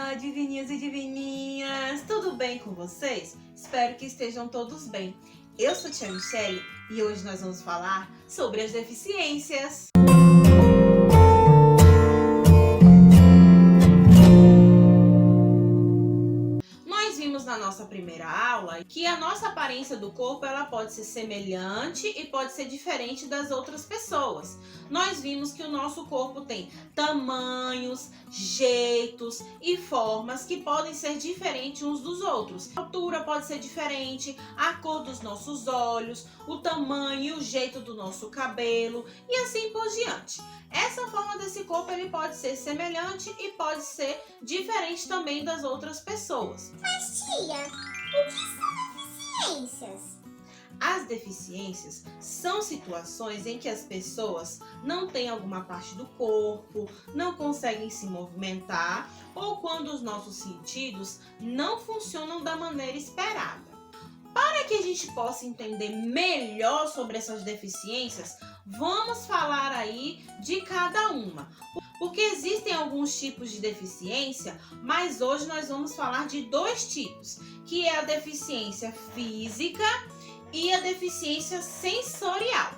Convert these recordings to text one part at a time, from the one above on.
Olá, divininhos e divininhas! Tudo bem com vocês? Espero que estejam todos bem. Eu sou Tia Michele e hoje nós vamos falar sobre as deficiências. Nós vimos na nossa primeira aula que a nossa aparência do corpo ela pode ser semelhante e pode ser diferente das outras pessoas. Nós vimos que o nosso corpo tem tamanhos, jeitos e formas que podem ser diferentes uns dos outros. A altura pode ser diferente, a cor dos nossos olhos, o tamanho e o jeito do nosso cabelo e assim por diante. Essa forma desse corpo ele pode ser semelhante e pode ser diferente também das outras pessoas. Mas tia, o que são deficiências? As deficiências são situações em que as pessoas não têm alguma parte do corpo, não conseguem se movimentar ou quando os nossos sentidos não funcionam da maneira esperada. Para que a gente possa entender melhor sobre essas deficiências, vamos falar aí de cada uma. Porque existem alguns tipos de deficiência, mas hoje nós vamos falar de dois tipos, que é a deficiência física e a deficiência sensorial.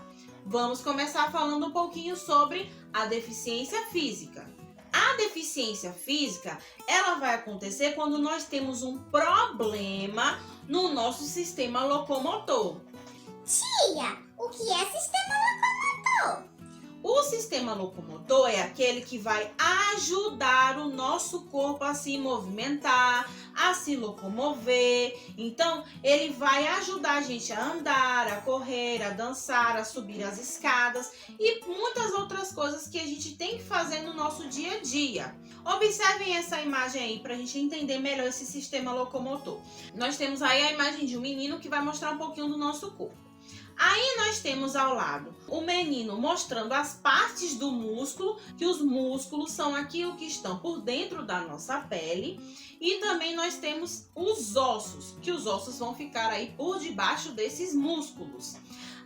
Vamos começar falando um pouquinho sobre a deficiência física. A deficiência física, ela vai acontecer quando nós temos um problema no nosso sistema locomotor. Tia, o que é sistema locomotor? O sistema locomotor é aquele que vai ajudar o nosso corpo a se movimentar, a se locomover. Então, ele vai ajudar a gente a andar, a correr, a dançar, a subir as escadas e muitas outras coisas que a gente tem que fazer no nosso dia a dia. Observem essa imagem aí para a gente entender melhor esse sistema locomotor. Nós temos aí a imagem de um menino que vai mostrar um pouquinho do nosso corpo. Aí nós temos ao lado o menino mostrando as partes do músculo, que os músculos são aquilo que estão por dentro da nossa pele. E também nós temos os ossos, que os ossos vão ficar aí por debaixo desses músculos.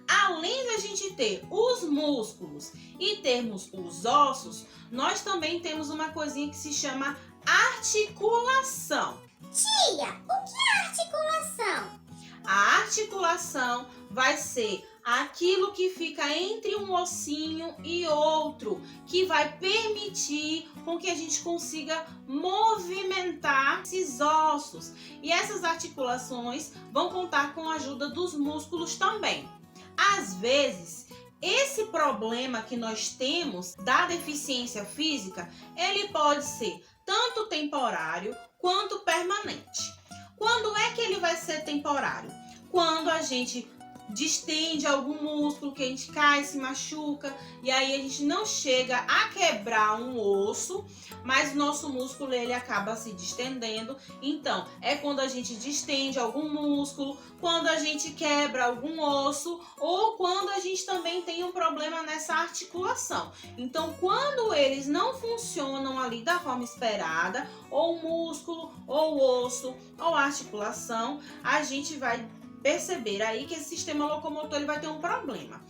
Além da gente ter os músculos e termos os ossos, nós também temos uma coisinha que se chama articulação. Tia, o que é articulação? A articulação vai ser aquilo que fica entre um ossinho e outro, que vai permitir com que a gente consiga movimentar esses ossos. E essas articulações vão contar com a ajuda dos músculos também. Às vezes, esse problema que nós temos da deficiência física, ele pode ser tanto temporário quanto permanente. Quando é que ele vai ser temporário? Quando a gente distende algum músculo, que a gente cai, se machuca, e aí a gente não chega a quebrar um osso, mas o nosso músculo ele acaba se distendendo. Então, é quando a gente distende algum músculo, quando a gente quebra algum osso, ou quando a gente também tem um problema nessa articulação. Então, quando eles não funcionam ali da forma esperada, ou o músculo, ou o osso, ou a articulação, a gente vai perceber aí que esse sistema locomotor ele vai ter um problema.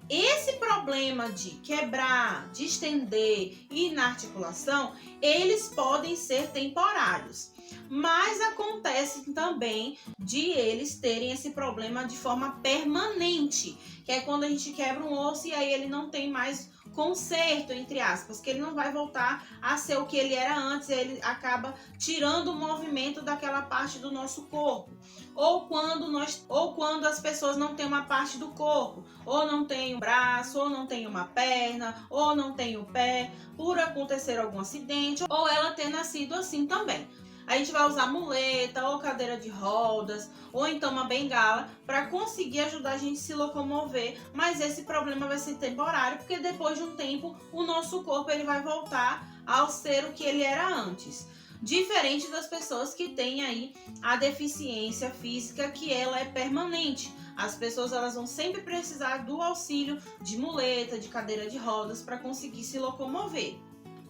Esse problema de quebrar, de estender e na articulação, eles podem ser temporários. Mas acontece também de eles terem esse problema de forma permanente, que é quando a gente quebra um osso e aí ele não tem mais conserto, entre aspas, que ele não vai voltar a ser o que ele era antes, ele acaba tirando o movimento daquela parte do nosso corpo. Ou quando as pessoas não têm uma parte do corpo, ou não tem um braço, ou não tem uma perna, ou não tem o pé, por acontecer algum acidente, ou ela ter nascido assim também. A gente vai usar muleta ou cadeira de rodas ou então uma bengala para conseguir ajudar a gente a se locomover, mas esse problema vai ser temporário porque depois de um tempo o nosso corpo ele vai voltar ao ser o que ele era antes. Diferente das pessoas que têm aí a deficiência física, que ela é permanente. As pessoas elas vão sempre precisar do auxílio de muleta, de cadeira de rodas para conseguir se locomover.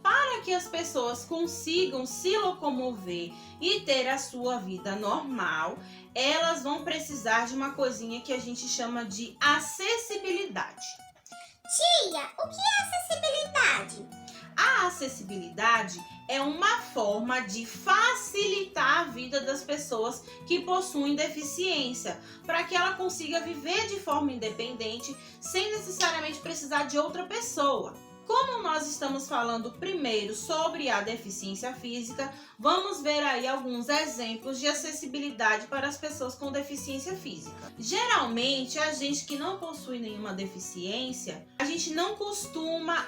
Para que as pessoas consigam se locomover e ter a sua vida normal, elas vão precisar de uma coisinha que a gente chama de acessibilidade. Tia, o que é acessibilidade? A acessibilidade é uma forma de facilitar a vida das pessoas que possuem deficiência, para que ela consiga viver de forma independente, sem necessariamente precisar de outra pessoa. Como nós estamos falando primeiro sobre a deficiência física, vamos ver aí alguns exemplos de acessibilidade para as pessoas com deficiência física. Geralmente, a gente que não possui nenhuma deficiência, a gente não costuma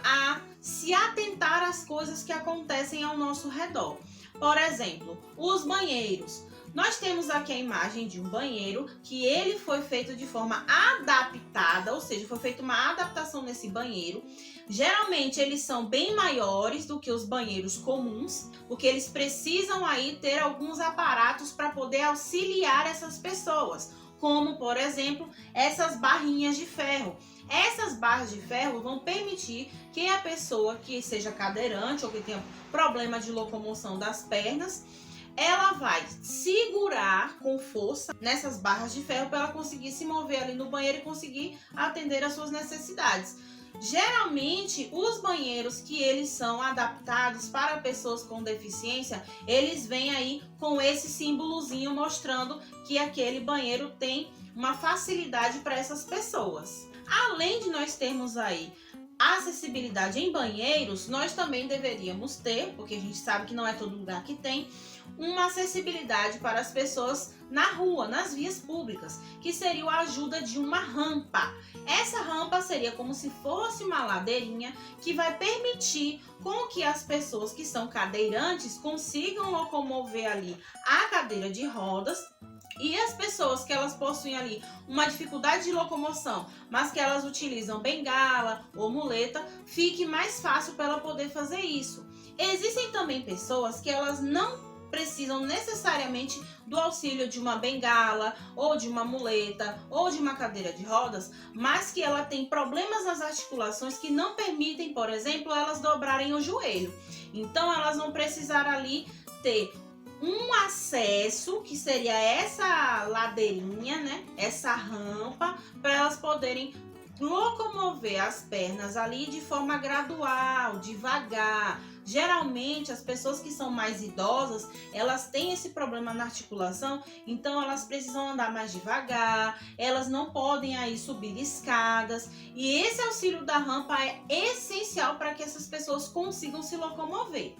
se atentar às coisas que acontecem ao nosso redor. Por exemplo, os banheiros. Nós temos aqui a imagem de um banheiro que ele foi feito de forma adaptada, ou seja, foi feita uma adaptação nesse banheiro. Geralmente eles são bem maiores do que os banheiros comuns, porque eles precisam aí ter alguns aparatos para poder auxiliar essas pessoas, como por exemplo, essas barrinhas de ferro. Essas barras de ferro vão permitir que a pessoa que seja cadeirante ou que tenha problema de locomoção das pernas, ela vai segurar com força nessas barras de ferro para ela conseguir se mover ali no banheiro e conseguir atender às suas necessidades. Geralmente, os banheiros que eles são adaptados para pessoas com deficiência, eles vêm aí com esse símbolozinho mostrando que aquele banheiro tem uma facilidade para essas pessoas. Além de nós termos aí a acessibilidade em banheiros, nós também deveríamos ter, porque a gente sabe que não é todo lugar que tem, uma acessibilidade para as pessoas na rua, nas vias públicas, que seria a ajuda de uma rampa. Essa rampa seria como se fosse uma ladeirinha que vai permitir com que as pessoas que são cadeirantes consigam locomover ali a cadeira de rodas, e as pessoas que elas possuem ali uma dificuldade de locomoção, mas que elas utilizam bengala ou muleta, fique mais fácil para ela poder fazer isso. Existem também pessoas que elas não precisam necessariamente do auxílio de uma bengala, ou de uma muleta, ou de uma cadeira de rodas, mas que ela tem problemas nas articulações que não permitem, por exemplo, elas dobrarem o joelho. Então elas vão precisar ali ter um acesso, que seria essa ladeirinha, né? Essa rampa, para elas poderem locomover as pernas ali de forma gradual, devagar. Geralmente, as pessoas que são mais idosas, elas têm esse problema na articulação, então elas precisam andar mais devagar, elas não podem aí subir escadas, e esse auxílio da rampa é essencial para que essas pessoas consigam se locomover.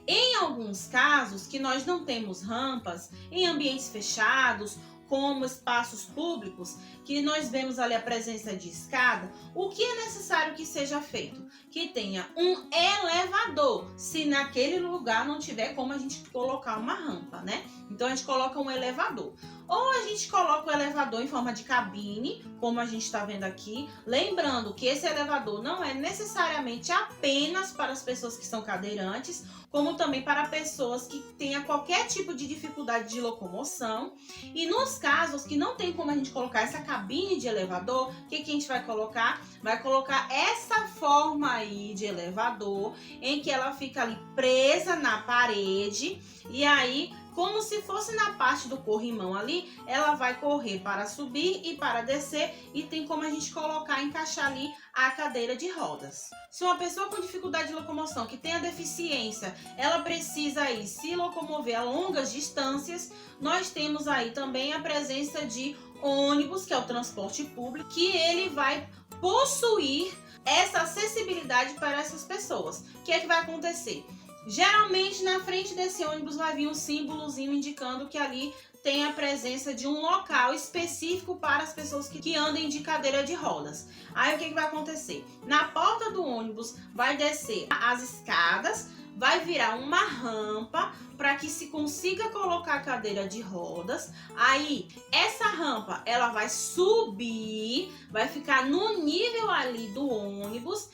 Em alguns casos que nós não temos rampas, em ambientes fechados, como espaços públicos, que nós vemos ali a presença de escada, o que é necessário que seja feito? Que tenha um elevador, se naquele lugar não tiver como a gente colocar uma rampa, né? Então a gente coloca um elevador. Ou a gente coloca o elevador em forma de cabine, como a gente está vendo aqui. Lembrando que esse elevador não é necessariamente apenas para as pessoas que são cadeirantes, como também para pessoas que tenham qualquer tipo de dificuldade de locomoção. E nos casos que não tem como a gente colocar essa cabine de elevador, o que a gente vai colocar? Vai colocar essa forma aí de elevador, em que ela fica ali presa na parede, e aí, como se fosse na parte do corrimão ali, ela vai correr para subir e para descer, e tem como a gente colocar, encaixar ali a cadeira de rodas. Se uma pessoa com dificuldade de locomoção, que tem a deficiência, ela precisa aí se locomover a longas distâncias, nós temos aí também a presença de ônibus, que é o transporte público, que ele vai possuir essa acessibilidade para essas pessoas. O que é que vai acontecer? Geralmente, na frente desse ônibus vai vir um símbolozinho indicando que ali tem a presença de um local específico para as pessoas que andem de cadeira de rodas. Aí o que vai acontecer? Na porta do ônibus vai descer as escadas, vai virar uma rampa para que se consiga colocar a cadeira de rodas. Aí essa rampa ela vai subir, vai ficar no nível ali do ônibus.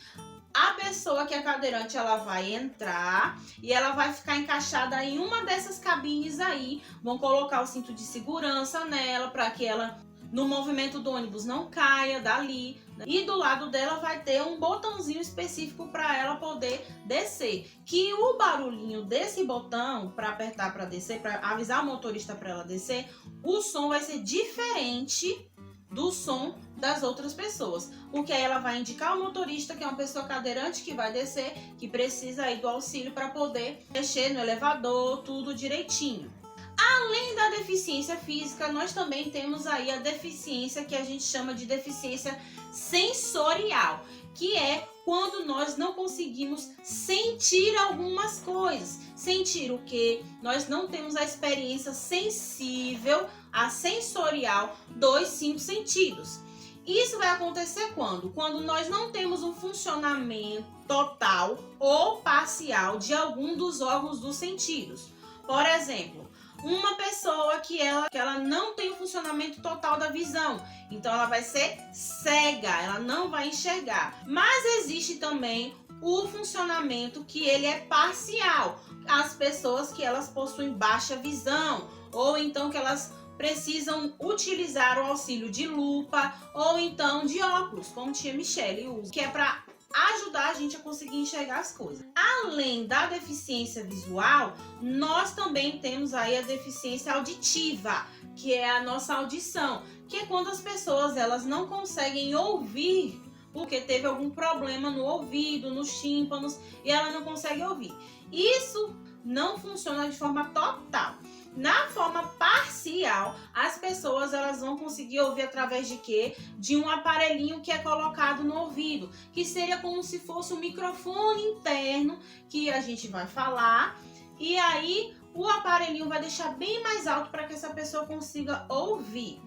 A pessoa que é cadeirante, ela vai entrar e ela vai ficar encaixada em uma dessas cabines aí. Vão colocar o cinto de segurança nela para que ela, no movimento do ônibus, não caia dali. E do lado dela vai ter um botãozinho específico para ela poder descer. Que o barulhinho desse botão para apertar para descer, para avisar o motorista para ela descer, o som vai ser diferente do som das outras pessoas, porque aí ela vai indicar o motorista, que é uma pessoa cadeirante que vai descer, que precisa aí do auxílio para poder mexer no elevador, tudo direitinho. Além da deficiência física, nós também temos aí a deficiência que a gente chama de deficiência sensorial, que é quando nós não conseguimos sentir algumas coisas. Sentir o quê? Nós não temos a experiência sensível, a sensorial dos 5 sentidos. Isso vai acontecer quando? Quando nós não temos um funcionamento total ou parcial de algum dos órgãos dos sentidos. Por exemplo, uma pessoa que ela não tem o funcionamento total da visão, então ela vai ser cega, ela não vai enxergar. Mas existe também o funcionamento que ele é parcial, as pessoas que elas possuem baixa visão, ou então que elas precisam utilizar o auxílio de lupa, ou então de óculos, como tia Michele usa, que é para ajudar a gente a conseguir enxergar as coisas. Além da deficiência visual, nós também temos aí a deficiência auditiva, que é a nossa audição, que é quando as pessoas elas não conseguem ouvir porque teve algum problema no ouvido, nos tímpanos, e ela não consegue ouvir. Isso não funciona de forma total. Na forma parcial, as pessoas elas vão conseguir ouvir através de quê? De um aparelhinho que é colocado no ouvido, que seria como se fosse um microfone interno que a gente vai falar, e aí o aparelhinho vai deixar bem mais alto para que essa pessoa consiga ouvir.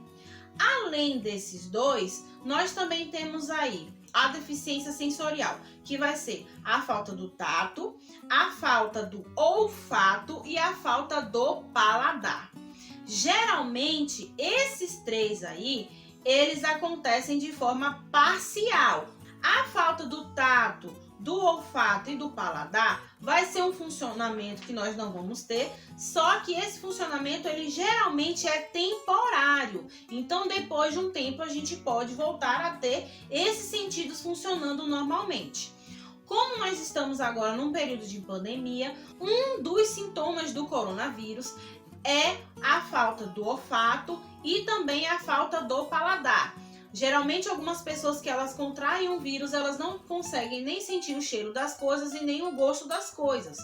Além desses dois, nós também temos aí a deficiência sensorial, que vai ser a falta do tato, a falta do olfato e a falta do paladar. Geralmente, esses três aí, eles acontecem de forma parcial. A falta do tato, do olfato e do paladar vai ser um funcionamento que nós não vamos ter, só que esse funcionamento ele geralmente é temporário. Então depois de um tempo a gente pode voltar a ter esses sentidos funcionando normalmente. Como nós estamos agora num período de pandemia, um dos sintomas do coronavírus é a falta do olfato e também a falta do paladar. Geralmente algumas pessoas que elas contraem o vírus, elas não conseguem nem sentir o cheiro das coisas e nem o gosto das coisas.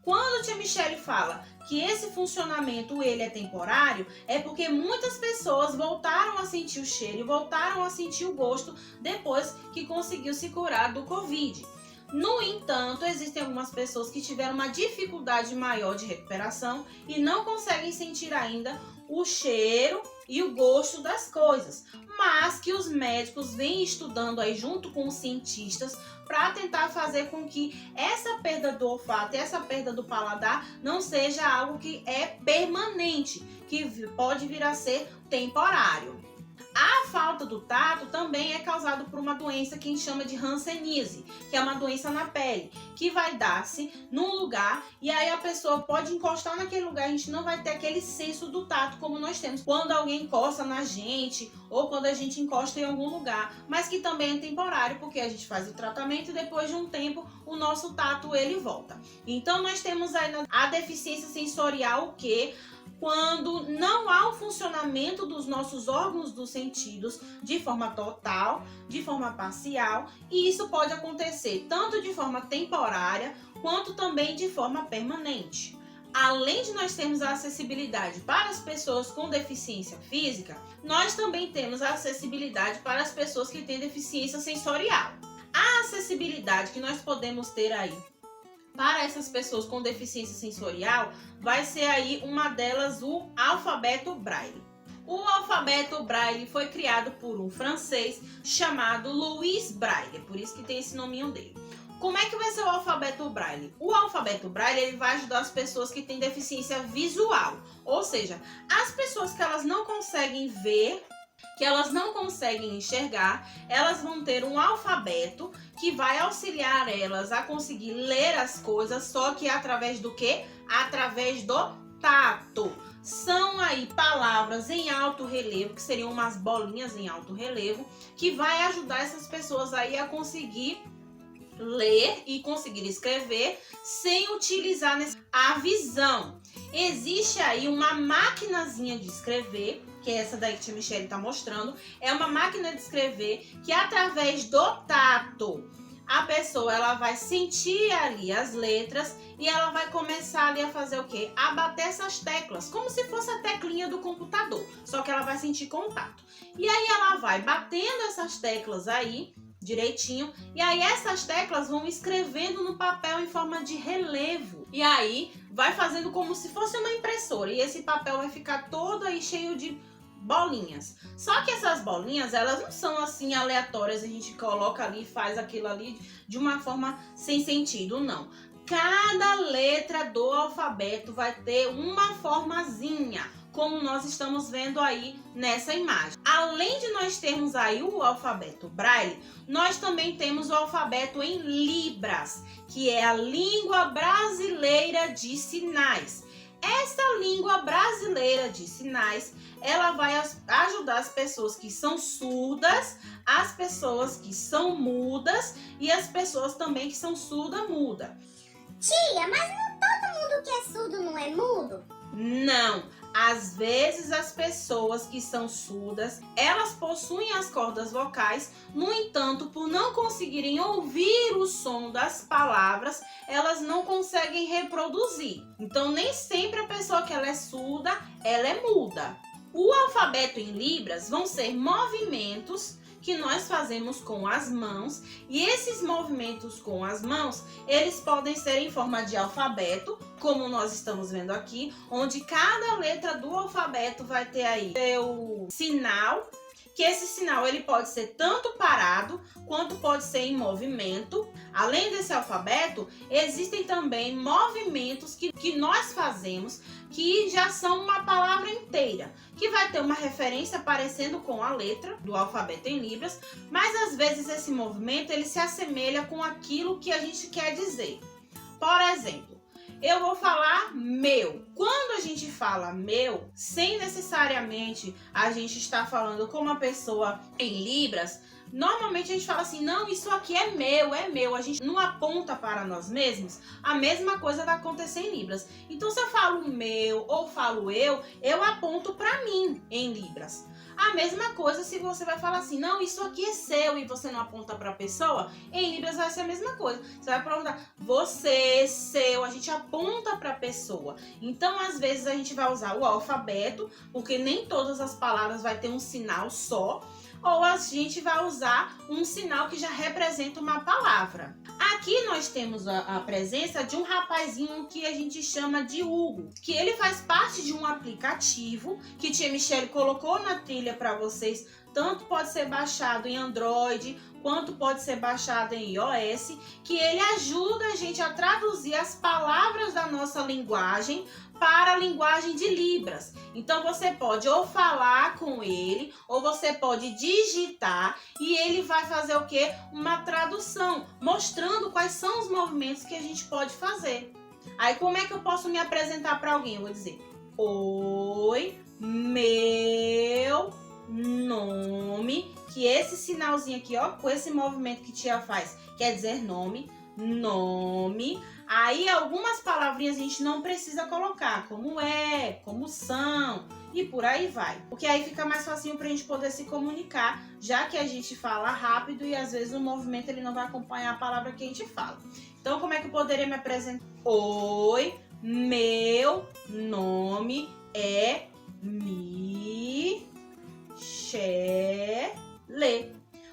Quando a tia Michele fala que esse funcionamento ele é temporário, é porque muitas pessoas voltaram a sentir o cheiro e voltaram a sentir o gosto depois que conseguiu se curar do Covid. No entanto, existem algumas pessoas que tiveram uma dificuldade maior de recuperação e não conseguem sentir ainda o cheiro e o gosto das coisas, mas que os médicos vêm estudando aí junto com os cientistas para tentar fazer com que essa perda do olfato e essa perda do paladar não seja algo que é permanente, que pode vir a ser temporário. A falta do tato também é causada por uma doença que a gente chama de hanseníase, que é uma doença na pele, que vai dar-se num lugar e aí a pessoa pode encostar naquele lugar, a gente não vai ter aquele senso do tato como nós temos quando alguém encosta na gente ou quando a gente encosta em algum lugar, mas que também é temporário, porque a gente faz o tratamento e depois de um tempo o nosso tato ele volta. Então nós temos aí a deficiência sensorial, que quando não há o funcionamento dos nossos órgãos dos sentidos de forma total, de forma parcial, e isso pode acontecer tanto de forma temporária quanto também de forma permanente. Além de nós termos a acessibilidade para as pessoas com deficiência física, nós também temos a acessibilidade para as pessoas que têm deficiência sensorial. A acessibilidade que nós podemos ter aí para essas pessoas com deficiência sensorial vai ser aí uma delas o alfabeto Braille. O alfabeto Braille foi criado por um francês chamado Louis Braille, por isso que tem esse nominho dele. Como é que vai ser o alfabeto Braille? O alfabeto Braille ele vai ajudar as pessoas que têm deficiência visual, ou seja, as pessoas que elas não conseguem ver, que elas não conseguem enxergar, elas vão ter um alfabeto que vai auxiliar elas a conseguir ler as coisas, só que através do quê? Através do tato. São aí palavras em alto relevo, que seriam umas bolinhas em alto relevo, que vai ajudar essas pessoas aí a conseguir ler e conseguir escrever sem utilizar a visão. Existe aí uma maquinazinha de escrever que é essa daí que a tia Michelle tá mostrando, é uma máquina de escrever que através do tato, a pessoa ela vai sentir ali as letras e ela vai começar ali a fazer o quê? A bater essas teclas, como se fosse a teclinha do computador, só que ela vai sentir com o tato. E aí ela vai batendo essas teclas aí, direitinho, e aí essas teclas vão escrevendo no papel em forma de relevo. E aí vai fazendo como se fosse uma impressora, e esse papel vai ficar todo aí cheio de bolinhas. Só que essas bolinhas, elas não são assim aleatórias, a gente coloca ali e faz aquilo ali de uma forma sem sentido, não. Cada letra do alfabeto vai ter uma formazinha, como nós estamos vendo aí nessa imagem. Além de nós termos aí o alfabeto Braille, nós também temos o alfabeto em Libras, que é a língua brasileira de sinais. Essa língua brasileira de sinais, ela vai ajudar as pessoas que são surdas, as pessoas que são mudas e as pessoas também que são surda-muda. Tia, mas não todo mundo que é surdo não é mudo? Não, às vezes as pessoas que são surdas, elas possuem as cordas vocais, no entanto, por não conseguirem ouvir o som das palavras, elas não conseguem reproduzir. Então, nem sempre a pessoa que ela é surda, ela é muda. O alfabeto em Libras vão ser movimentos que nós fazemos com as mãos, e esses movimentos com as mãos, eles podem ser em forma de alfabeto, como nós estamos vendo aqui, onde cada letra do alfabeto vai ter aí seu sinal, que esse sinal ele pode ser tanto parado quanto pode ser em movimento. Além desse alfabeto, existem também movimentos que nós fazemos que já são uma palavra inteira, que vai ter uma referência parecendo com a letra do alfabeto em Libras, mas às vezes esse movimento ele se assemelha com aquilo que a gente quer dizer. Por exemplo, eu vou falar meu. Quando a gente fala meu, sem necessariamente a gente estar falando com uma pessoa em Libras, normalmente a gente fala assim, não, isso aqui é meu, é meu. A gente não aponta para nós mesmos. A mesma coisa vai acontecer em Libras. Então, se eu falo meu ou falo eu aponto para mim em Libras. A mesma coisa se você vai falar assim, não, isso aqui é seu e você não aponta para a pessoa, em Libras vai ser a mesma coisa. Você vai perguntar, você, seu, a gente aponta para a pessoa. Então, às vezes a gente vai usar o alfabeto, porque nem todas as palavras vai ter um sinal só, ou a gente vai usar um sinal que já representa uma palavra. Aqui nós temos a presença de um rapazinho que a gente chama de Hugo, que ele faz parte de um aplicativo que tia Michelle colocou na trilha para vocês. Tanto pode ser baixado em Android, quanto pode ser baixado em iOS, que ele ajuda a gente a traduzir as palavras da nossa linguagem para a linguagem de Libras. Então você pode ou falar com ele, ou você pode digitar e ele vai fazer o quê? Uma tradução, mostrando quais são os movimentos que a gente pode fazer. Aí como é que eu posso me apresentar para alguém? Eu vou dizer, oi, meu nome, que esse sinalzinho aqui, ó, com esse movimento que tia faz, quer dizer nome, nome. Aí algumas palavrinhas a gente não precisa colocar, como é, como são e por aí vai. Porque aí fica mais facinho pra gente poder se comunicar, já que a gente fala rápido e às vezes o movimento ele não vai acompanhar a palavra que a gente fala. Então como é que eu poderia me apresentar? Oi, meu nome é Michelle.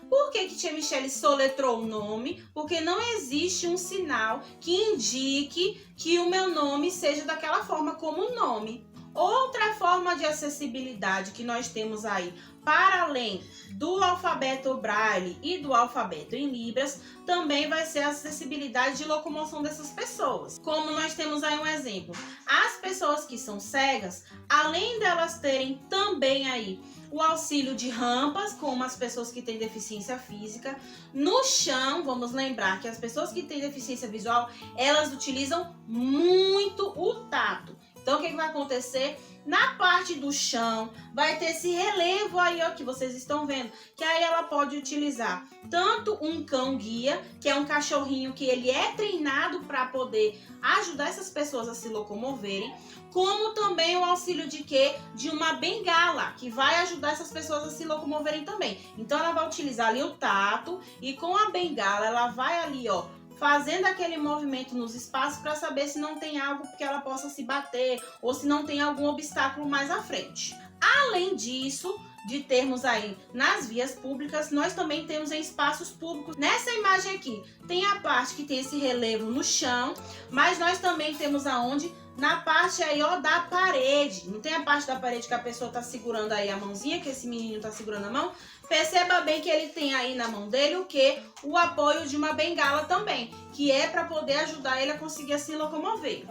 Por que tia Michelle soletrou o nome? Porque não existe um sinal que indique que o meu nome seja daquela forma como nome. Outra forma de acessibilidade que nós temos aí, para além do alfabeto Braille e do alfabeto em Libras, também vai ser a acessibilidade de locomoção dessas pessoas. Como nós temos aí um exemplo, as pessoas que são cegas, além delas terem também aí o auxílio de rampas, como as pessoas que têm deficiência física. No chão, vamos lembrar que as pessoas que têm deficiência visual, elas utilizam muito o tato. Então, o que vai acontecer? Na parte do chão, vai ter esse relevo aí, ó, que vocês estão vendo. Que aí ela pode utilizar tanto um cão-guia, que é um cachorrinho que ele é treinado para poder ajudar essas pessoas a se locomoverem, como também o auxílio de quê? De uma bengala, que vai ajudar essas pessoas a se locomoverem também. Então, ela vai utilizar ali o tato e com a bengala, ela vai ali, ó, fazendo aquele movimento nos espaços para saber se não tem algo que ela possa se bater ou se não tem algum obstáculo mais à frente. Além disso, de termos aí nas vias públicas, nós também temos em espaços públicos. Nessa imagem aqui, tem a parte que tem esse relevo no chão, mas nós também temos aonde? Na parte aí, ó, da parede. Não tem a parte da parede que a pessoa tá segurando aí a mãozinha, que esse menino tá segurando a mão? Perceba bem que ele tem aí na mão dele o quê? O apoio de uma bengala também, que é para poder ajudar ele a conseguir se locomover.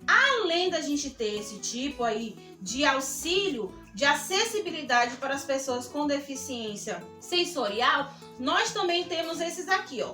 Além da gente ter esse tipo aí de auxílio, de acessibilidade para as pessoas com deficiência sensorial, nós também temos esses aqui, ó.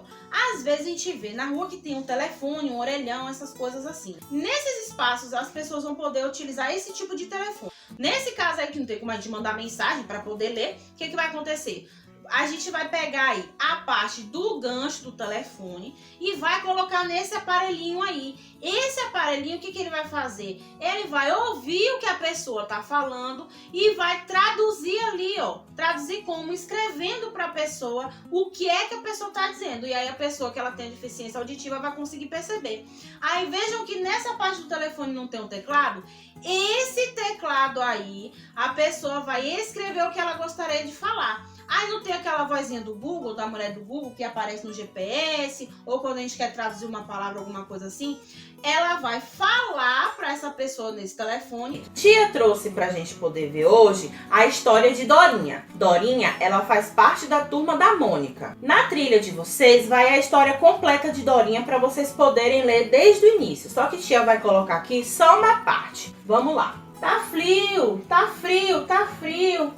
Às vezes a gente vê na rua que tem um telefone, um orelhão, essas coisas assim. Nesses espaços as pessoas vão poder utilizar esse tipo de telefone. Nesse caso aí que não tem como a gente mandar mensagem para poder ler, o que vai acontecer? A gente vai pegar aí a parte do gancho do telefone e vai colocar nesse aparelhinho aí. Esse aparelhinho, o que ele vai fazer? Ele vai ouvir o que a pessoa tá falando e vai traduzir ali, ó. Traduzir como? Escrevendo para a pessoa o que é que a pessoa tá dizendo. E aí a pessoa que ela tem deficiência auditiva vai conseguir perceber. Aí vejam que nessa parte do telefone não tem um teclado. Esse teclado aí, a pessoa vai escrever o que ela gostaria de falar. Aí não tem aquela vozinha do Google, da mulher do Google, que aparece no GPS, ou quando a gente quer traduzir uma palavra, alguma coisa assim. Ela vai falar para essa pessoa nesse telefone. Tia trouxe pra gente poder ver hoje a história de Dorinha. Dorinha, ela faz parte da turma da Mônica. Na trilha de vocês vai a história completa de Dorinha para vocês poderem ler desde o início. Só que tia vai colocar aqui só uma parte. Vamos lá. Tá frio, tá frio, tá frio.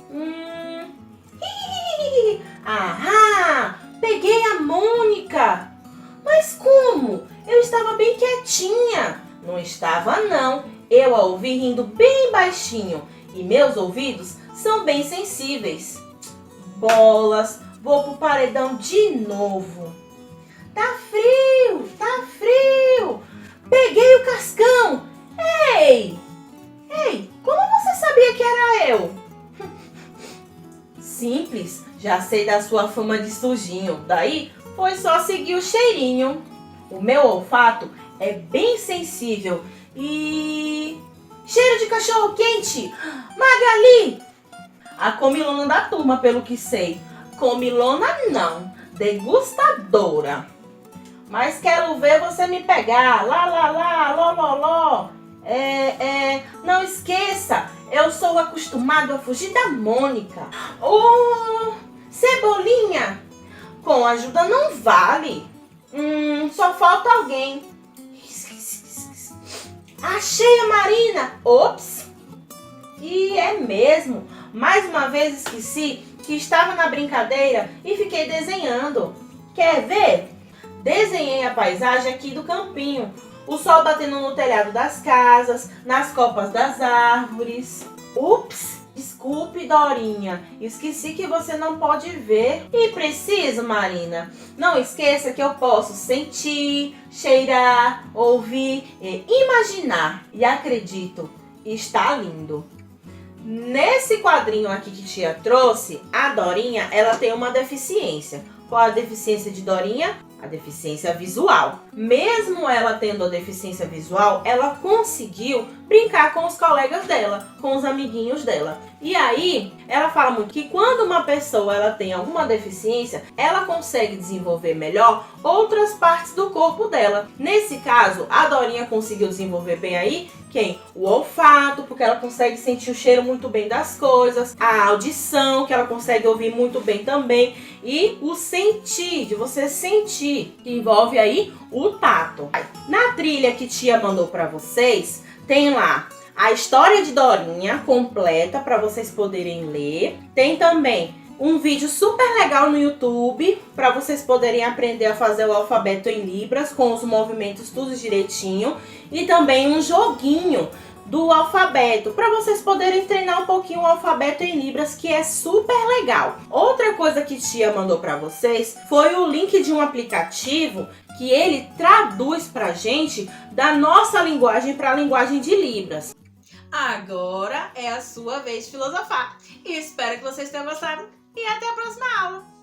Ahá, peguei a Mônica. Mas como? Eu estava bem quietinha. Não estava não. Eu a ouvi rindo bem baixinho e meus ouvidos são bem sensíveis. Bolas, vou pro paredão de novo. Tá frio. Peguei o cascão. Ei, como você sabia que era eu? Simples, já sei da sua fama de sujinho. Daí foi só seguir o cheirinho. O meu olfato é bem sensível e... Cheiro de cachorro quente! Magali! A comilona da turma, pelo que sei. Comilona não, degustadora. Mas quero ver você me pegar. Ló. Não esqueça, eu sou acostumado a fugir da Mônica. Cebolinha, com ajuda não vale. Só falta alguém. Achei a Marina. Ops. E é mesmo. Mais uma vez esqueci que estava na brincadeira e fiquei desenhando. Quer ver? Desenhei a paisagem aqui do campinho. O sol batendo no telhado das casas, nas copas das árvores. Ups! Desculpe, Dorinha. Esqueci que você não pode ver. E preciso, Marina. Não esqueça que eu posso sentir, cheirar, ouvir e imaginar. E acredito, está lindo. Nesse quadrinho aqui que tia trouxe, a Dorinha, ela tem uma deficiência. Qual a deficiência de Dorinha? A deficiência visual. Mesmo ela tendo a deficiência visual, ela conseguiu brincar com os colegas dela, com os amiguinhos dela. E aí, ela fala muito que quando uma pessoa ela tem alguma deficiência, ela consegue desenvolver melhor outras partes do corpo dela. Nesse caso, a Dorinha conseguiu desenvolver bem aí quem? O olfato, porque ela consegue sentir o cheiro muito bem das coisas. A audição, que ela consegue ouvir muito bem também. E o sentir, de você sentir, que envolve aí o tato. Na trilha que tia mandou para vocês, tem lá a história de Dorinha completa para vocês poderem ler. Tem também um vídeo super legal no YouTube para vocês poderem aprender a fazer o alfabeto em Libras com os movimentos tudo direitinho. E também um joguinho do alfabeto, para vocês poderem treinar um pouquinho o alfabeto em Libras, que é super legal. Outra coisa que tia mandou para vocês foi o link de um aplicativo que ele traduz pra gente da nossa linguagem para a linguagem de Libras. Agora é a sua vez de filosofar. E espero que vocês tenham gostado e até a próxima aula.